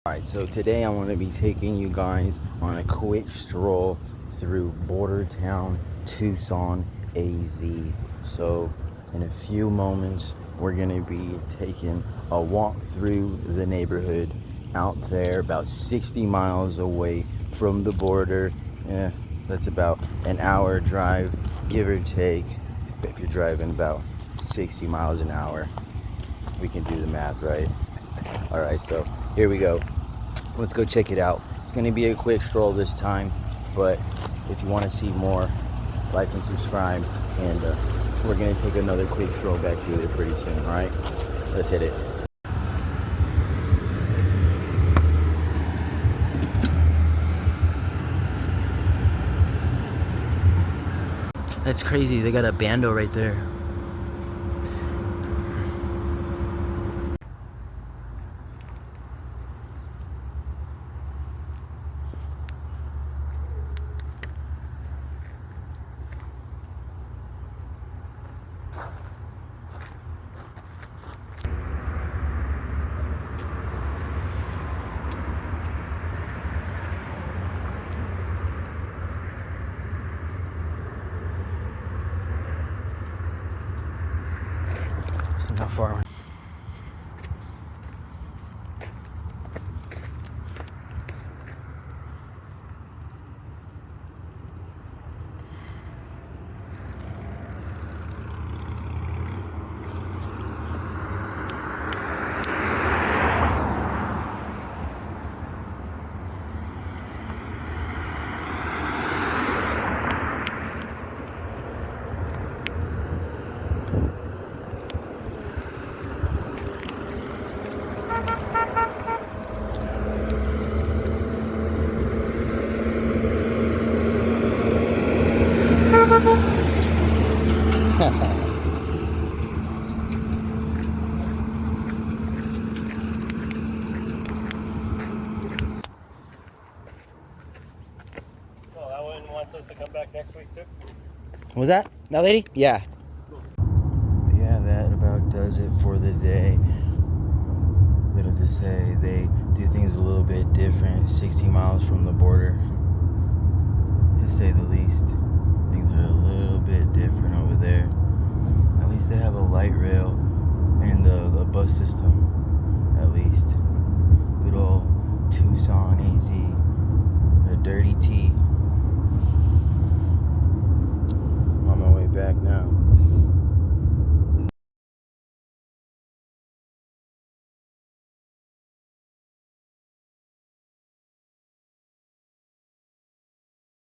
Alright, so today I want to be taking you guys on a quick stroll through BORDERTOWN Tucson AZ. So in a few moments we're going to be taking a walk through the neighborhood out there about 60 miles away from the border. That's about an hour drive, give or take, if you're driving about 60 miles an hour. We can do the math, right? Alright, so here we go. Let's go check it out. It's going to be a quick stroll this time, but if you want to see more, like and subscribe, and we're going to take another quick stroll back through there pretty soon. All right, let's hit it. That's crazy. They got a bando right there. So not far. Us to come back next week too. Was that lady? Yeah. Cool. Yeah, that about does it for the day. Little to say, they do things a little bit different. 60 miles from the border, to say the least. Things are a little bit different over there. At least they have a light rail and a bus system. At least. Good old Tucson AZ. The dirty T. On my way back now.